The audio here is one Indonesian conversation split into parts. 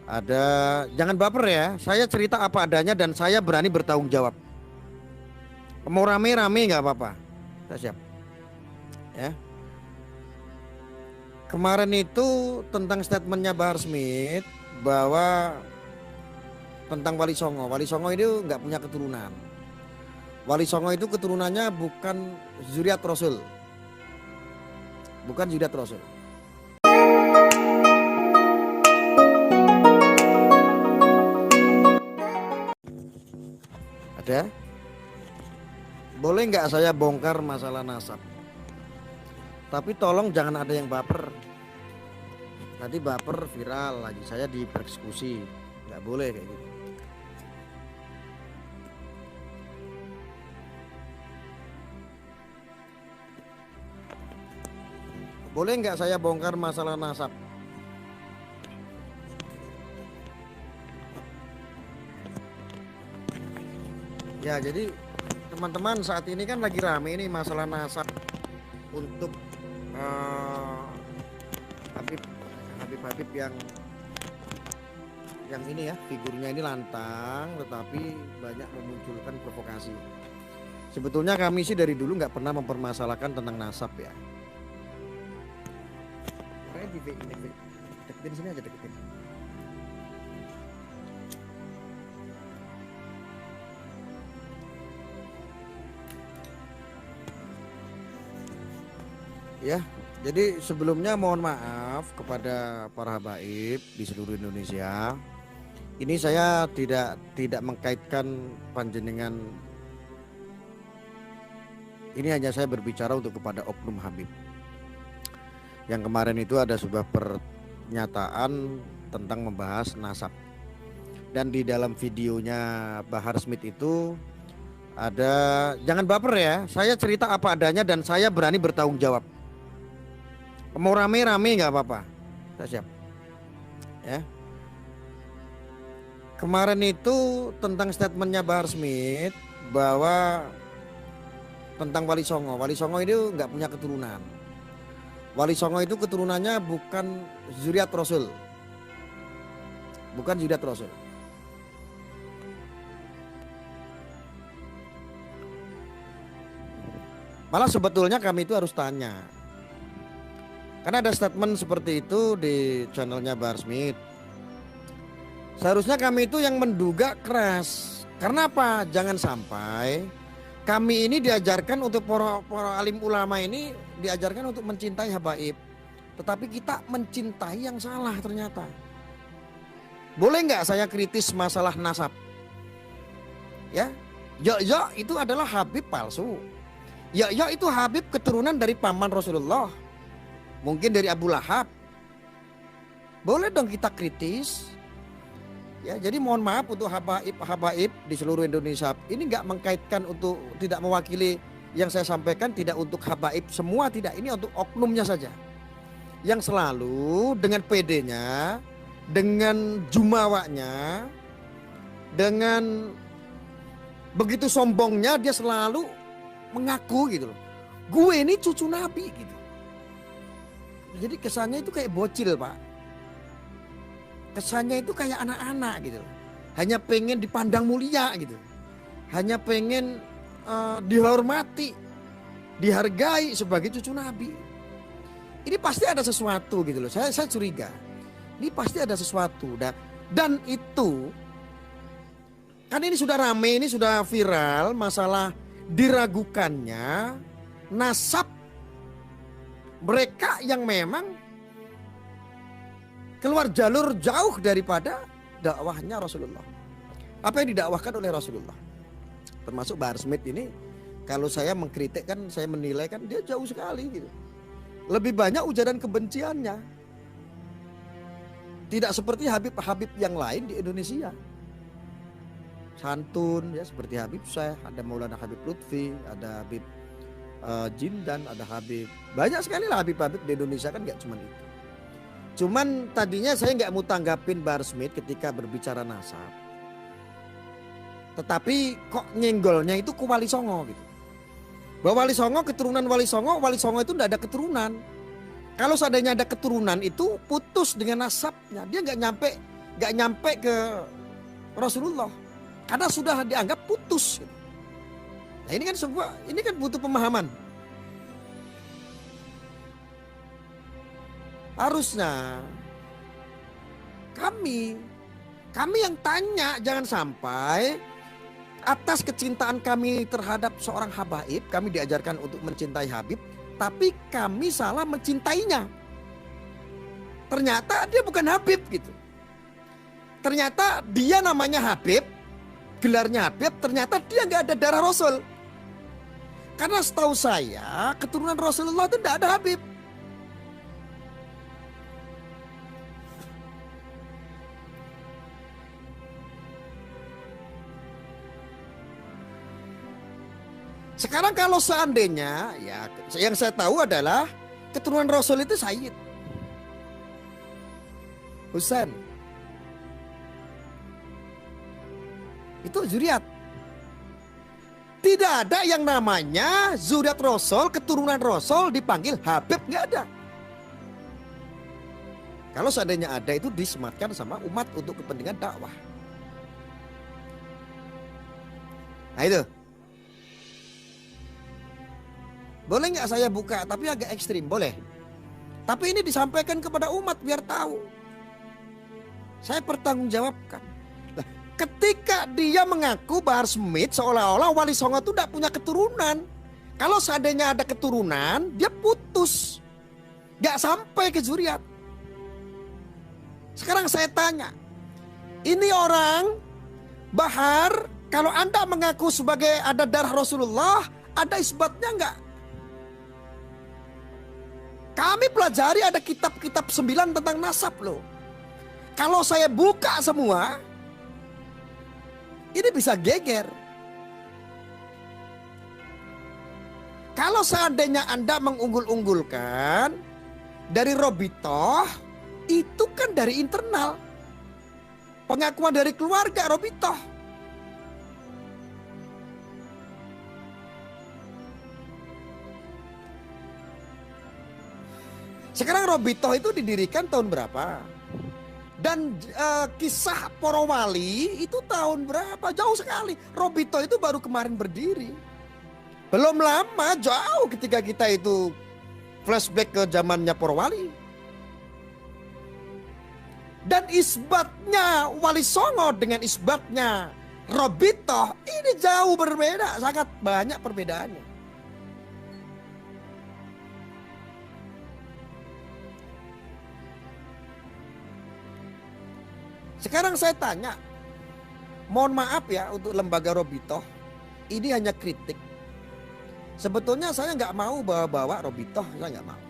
Ada, jangan baper ya. Saya cerita apa adanya dan saya berani bertanggung jawab. Mau rame-rame nggak apa-apa. Saya siap. Ya. Kemarin itu tentang statementnya Bahar Smith bahwa tentang Wali Songo. Wali Songo itu nggak punya keturunan. Wali Songo itu keturunannya bukan zuriat Rasul. Bukan zuriat Rasul. Ada? Boleh nggak saya bongkar masalah nasab? Tapi tolong jangan ada yang baper. Tadi baper viral lagi, saya dipersekusi. Nggak boleh kayak gitu. Boleh nggak saya bongkar masalah nasab? Ya, jadi teman-teman saat ini kan lagi rame ini masalah nasab untuk Habib Habib yang ini ya, figurnya ini lantang tetapi banyak memunculkan provokasi. Sebetulnya kami sih dari dulu nggak pernah mempermasalahkan tentang nasab ya. Deketin sini aja, deketin. Ya, jadi sebelumnya mohon maaf kepada para habaib di seluruh Indonesia. Ini saya tidak mengkaitkan panjenengan. Ini hanya saya berbicara untuk kepada oknum Habib. Yang kemarin itu ada sebuah pernyataan tentang membahas nasab. Dan di dalam videonya Bahar Smith itu ada, jangan baper ya. Saya cerita apa adanya dan saya berani bertanggung jawab. Mau rame-rame nggak apa-apa. Saya siap. Ya. Kemarin itu tentang statementnya Bahar Smith bahwa tentang Wali Songo. Wali Songo itu nggak punya keturunan. Wali Songo itu keturunannya bukan zuriat Rasul. Bukan zuriat Rasul. Malah sebetulnya kami itu harus tanya. Karena ada statement seperti itu di channelnya Bahar Smith. Seharusnya kami itu yang menduga keras. Karena apa? Jangan sampai kami ini diajarkan untuk para alim ulama ini diajarkan untuk mencintai habaib. Tetapi kita mencintai yang salah ternyata. Boleh nggak saya kritis masalah nasab? Ya, ya itu adalah habib palsu. Ya itu habib keturunan dari paman Rasulullah. Mungkin dari Abu Lahab. Boleh dong kita kritis. Ya, jadi mohon maaf untuk habaib di seluruh Indonesia. Ini nggak mengkaitkan untuk, tidak mewakili yang saya sampaikan, tidak untuk habaib semua, tidak. Ini untuk oknumnya saja. Yang selalu dengan PD-nya, dengan jumawanya, dengan begitu sombongnya dia selalu mengaku gitu loh. Gue ini cucu Nabi gitu. Jadi kesannya itu kayak bocil, Pak. Kesannya itu kayak anak-anak gitu. Hanya pengen dipandang mulia gitu. Hanya pengen dihormati, dihargai sebagai cucu Nabi. Ini pasti ada sesuatu gitu loh. Saya curiga. Ini pasti ada sesuatu. Dan itu kan ini sudah rame, ini sudah viral masalah diragukannya nasab mereka yang memang keluar jalur jauh daripada dakwahnya Rasulullah. Apa yang didakwahkan oleh Rasulullah. Termasuk Bahar Smith ini, kalau saya mengkritik kan, saya menilai kan dia jauh sekali gitu. Lebih banyak ujaran kebenciannya. Tidak seperti Habib-Habib yang lain di Indonesia. Santun ya, seperti Habib Syekh, ada Maulana Habib Lutfi, ada Habib Jindan, ada Habib. Banyak sekali lah Habib-Habib di Indonesia kan, gak cuma itu. Cuman tadinya saya nggak mau tanggapin Bahar Smith ketika berbicara nasab. Tetapi kok nyenggolnya itu ke Wali Songo gitu. Bahwa Wali Songo, keturunan Wali Songo itu nggak ada keturunan. Kalau seandainya ada keturunan itu putus dengan nasabnya. Dia nggak nyampe nggak nyampe ke Rasulullah karena sudah dianggap putus. Nah ini kan butuh pemahaman. Harusnya kami yang tanya, jangan sampai atas kecintaan kami terhadap seorang habaib, kami diajarkan untuk mencintai Habib, tapi kami salah mencintainya. Ternyata dia bukan Habib gitu. Ternyata dia namanya Habib, gelarnya Habib, ternyata dia nggak ada darah Rasul. Karena setahu saya keturunan Rasulullah itu tidak ada Habib. Sekarang kalau seandainya, ya yang saya tahu adalah keturunan Rasul itu Sayyid Husain. Itu zuriat. Tidak ada yang namanya zuriat Rasul, keturunan Rasul dipanggil Habib, nggak ada. Kalau seandainya ada itu disematkan sama umat untuk kepentingan dakwah. Nah itu. Boleh nggak saya buka, tapi agak ekstrim, boleh. Tapi ini disampaikan kepada umat biar tahu. Saya pertanggungjawabkan. Nah, ketika dia mengaku Bahar Smith seolah-olah Wali Songo itu tidak punya keturunan. Kalau seandainya ada keturunan, dia putus. Nggak sampai ke zuriat. Sekarang saya tanya. Ini orang Bahar, kalau Anda mengaku sebagai ada darah Rasulullah, ada isbatnya nggak? Kami pelajari ada kitab-kitab 9 tentang nasab loh. Kalau saya buka semua, ini bisa geger. Kalau seandainya Anda mengunggul-unggulkan dari Robitoh, itu kan dari internal. Pengakuan dari keluarga Robitoh. Sekarang Robitoh itu didirikan tahun berapa? Dan kisah Para Wali itu tahun berapa? Jauh sekali. Robitoh itu baru kemarin berdiri. Belum lama, jauh ketika kita itu flashback ke zamannya Para Wali. Dan isbatnya Wali Songo dengan isbatnya Robitoh ini jauh berbeda. Sangat banyak perbedaannya. Sekarang saya tanya, mohon maaf ya untuk lembaga Robitoh, ini hanya kritik. Sebetulnya saya nggak mau bawa-bawa Robitoh, saya nggak mau.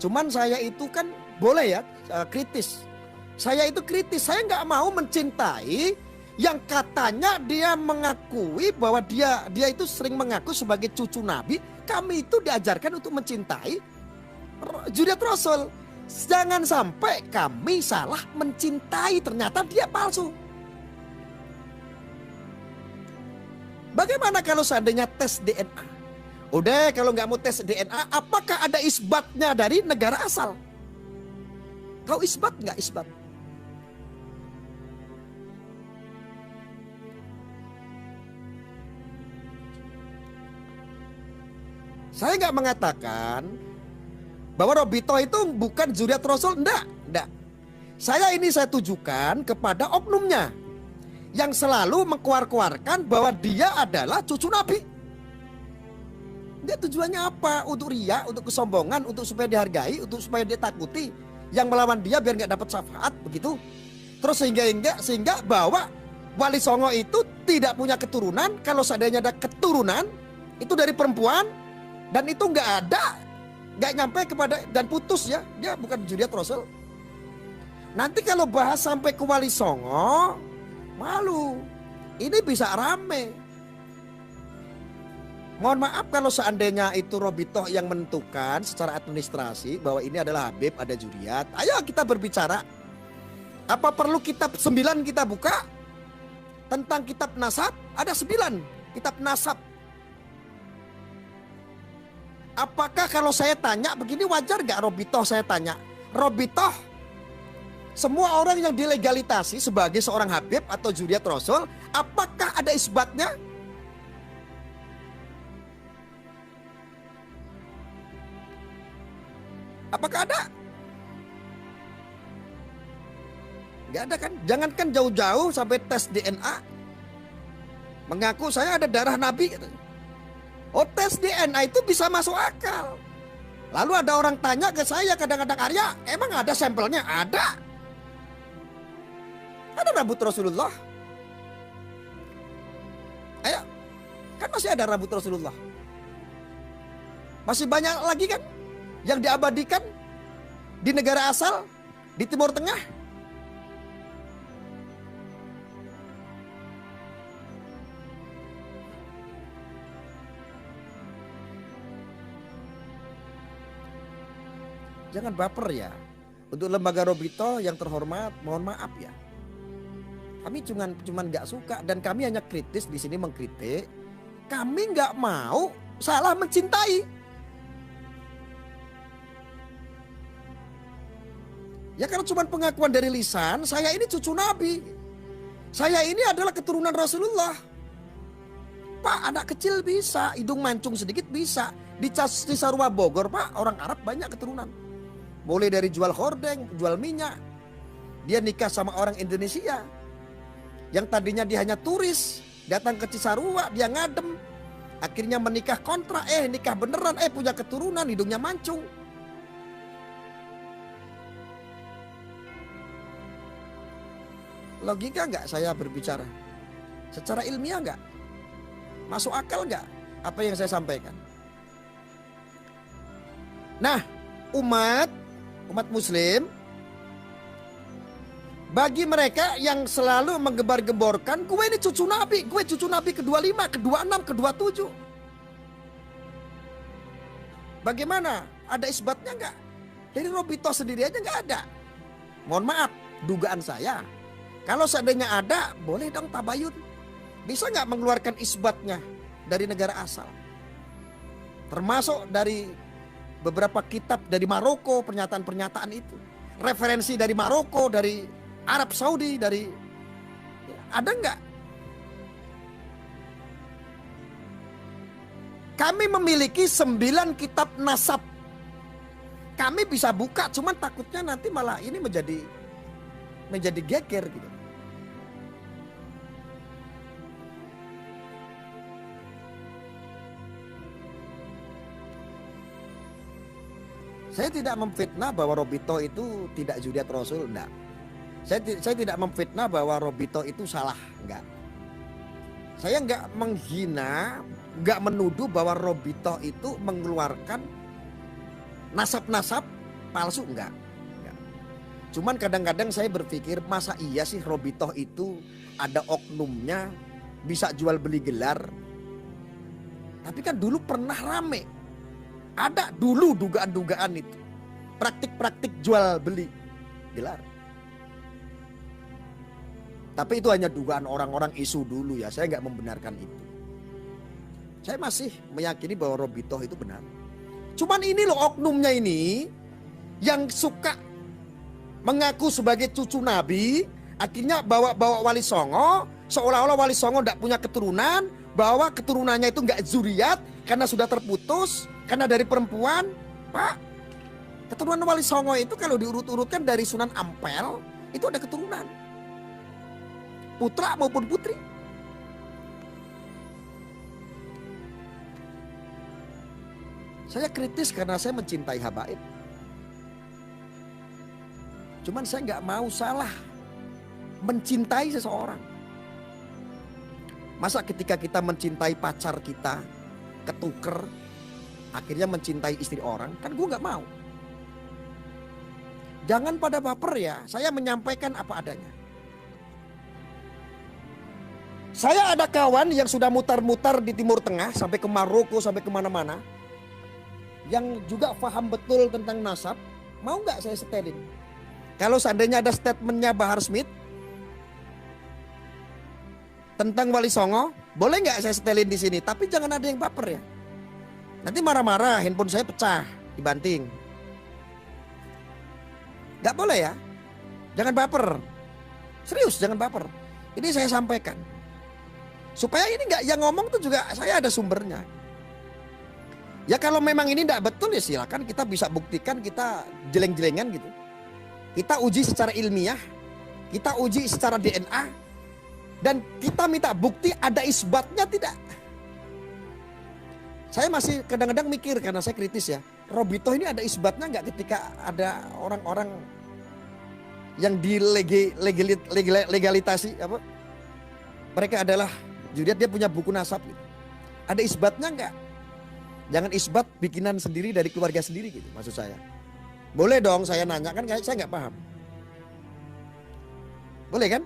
Cuman saya itu kan boleh ya kritis. Saya itu kritis, saya nggak mau mencintai yang katanya dia mengakui bahwa dia itu sering mengaku sebagai cucu Nabi. Kami itu diajarkan untuk mencintai zuriat Rasul. Jangan sampai kami salah mencintai, ternyata dia palsu. Bagaimana kalau seandainya tes DNA? Udah kalau nggak mau tes DNA, apakah ada isbatnya dari negara asal? Kau isbat nggak isbat? Saya nggak mengatakan bahwa Robitoh itu bukan zuriat Rasul, enggak. Saya tujukan kepada oknumnya yang selalu mengkuar-kuarkan bahwa dia adalah cucu Nabi. Dia tujuannya apa? Untuk riya, untuk kesombongan, untuk supaya dihargai, untuk supaya dia takuti. Yang melawan dia biar nggak dapat syafaat, begitu. Terus sehingga bahwa Wali Songo itu tidak punya keturunan. Kalau seandainya ada keturunan itu dari perempuan dan itu nggak nyampe kepada dan putus ya, dia bukan zuriat Rasul. Nanti kalau bahas sampai ke Wali Songo, malu. Ini bisa rame. Mohon maaf kalau seandainya itu Robitoh yang menentukan secara administrasi bahwa ini adalah Habib, ada zuriat. Ayo kita berbicara. Apa perlu kitab 9 kita buka? Tentang kitab nasab, ada 9 kitab nasab. Apakah kalau saya tanya begini wajar gak Robitoh saya tanya? Robitoh Semua orang yang dilegalitasi sebagai seorang Habib atau Zuriat Rasul, apakah ada isbatnya? Apakah ada? Gak ada kan? Jangankan jauh-jauh sampai tes DNA. Mengaku saya ada darah Nabi. Oh, tes DNA itu bisa masuk akal. Lalu ada orang tanya ke saya kadang-kadang, Arya, emang ada sampelnya? Ada. Ada rambut Rasulullah. Ayo, kan masih ada rambut Rasulullah. Masih banyak lagi kan yang diabadikan di negara asal, di Timur Tengah. Jangan baper ya. Untuk lembaga Robito yang terhormat, mohon maaf ya. Kami cuman nggak suka dan kami hanya kritis di sini mengkritik. Kami nggak mau salah mencintai. Ya karena cuma pengakuan dari lisan, saya ini cucu Nabi. Saya ini adalah keturunan Rasulullah. Pak, anak kecil bisa, hidung mancung sedikit bisa. Di Cisarua Bogor, Pak, orang Arab banyak keturunan. Mulai dari jual hordeng, jual minyak. Dia nikah sama orang Indonesia. Yang tadinya dia hanya turis, datang ke Cisarua, dia ngadem. Akhirnya menikah kontrak, nikah beneran, punya keturunan, hidungnya mancung. Logika nggak saya berbicara? Secara ilmiah nggak? Masuk akal nggak apa yang saya sampaikan? Nah, umat Muslim, bagi mereka yang selalu menggembar-gemborkan, gue ini cucu Nabi, gue cucu Nabi ke-25, ke-26, ke-27. Bagaimana? Ada isbatnya nggak? Dari Robito sendiri aja nggak ada. Mohon maaf, dugaan saya. Kalau seandainya ada, boleh dong tabayun. Bisa nggak mengeluarkan isbatnya dari negara asal? Termasuk dari beberapa kitab dari Maroko, pernyataan-pernyataan itu. Referensi dari Maroko, dari Arab Saudi, dari ada nggak? Kami memiliki 9 kitab nasab. Kami bisa buka, cuman takutnya nanti malah ini menjadi geger gitu. Saya tidak memfitnah bahwa Robito itu tidak Zuriat Rasul, enggak. Saya tidak memfitnah bahwa Robito itu salah, enggak. Saya enggak menghina, enggak menuduh bahwa Robito itu mengeluarkan nasab-nasab palsu, enggak. Cuman kadang-kadang saya berpikir, masa iya sih Robito itu ada oknumnya bisa jual beli gelar. Tapi kan dulu pernah rame. Ada dulu dugaan-dugaan itu. Praktik-praktik jual beli gelar. Tapi itu hanya dugaan orang-orang isu dulu ya. Saya nggak membenarkan itu. Saya masih meyakini bahwa Robito itu benar. Cuman ini loh oknumnya ini yang suka mengaku sebagai cucu Nabi. Akhirnya bawa Wali Songo. Seolah-olah Wali Songo tidak punya keturunan. Bahwa keturunannya itu nggak zuriat karena sudah terputus. Karena dari perempuan, Pak, keturunan Wali Songo itu kalau diurut-urutkan dari Sunan Ampel, itu ada keturunan. Putra maupun putri. Saya kritis karena saya mencintai habaib. Cuman saya nggak mau salah mencintai seseorang. Masa ketika kita mencintai pacar kita, ketuker, akhirnya mencintai istri orang, kan gue gak mau. Jangan pada baper ya, saya menyampaikan apa adanya. Saya ada kawan yang sudah mutar-mutar di Timur Tengah, sampai ke Maroko, sampai kemana-mana. Yang juga paham betul tentang nasab, mau gak saya setelin? Kalau seandainya ada statementnya Bahar Smith tentang Wali Songo, boleh gak saya setelin di sini? Tapi jangan ada yang baper ya. Nanti marah-marah, handphone saya pecah, dibanting. Gak boleh ya. Jangan baper. Serius, jangan baper. Ini saya sampaikan. Supaya ini enggak, yang ngomong tuh juga saya ada sumbernya. Ya kalau memang ini enggak betul ya silakan, kita bisa buktikan, kita jeleng-jelengan gitu. Kita uji secara ilmiah, kita uji secara DNA, dan kita minta bukti ada isbatnya tidak. Saya masih kadang-kadang mikir karena saya kritis ya. Robito ini ada isbatnya nggak ketika ada orang-orang yang legalitasi apa? Mereka adalah Juliet, dia punya buku nasab gitu. Ada isbatnya nggak? Jangan isbat bikinan sendiri dari keluarga sendiri gitu maksud saya. Boleh dong saya nanya, kan saya nggak paham. Boleh kan?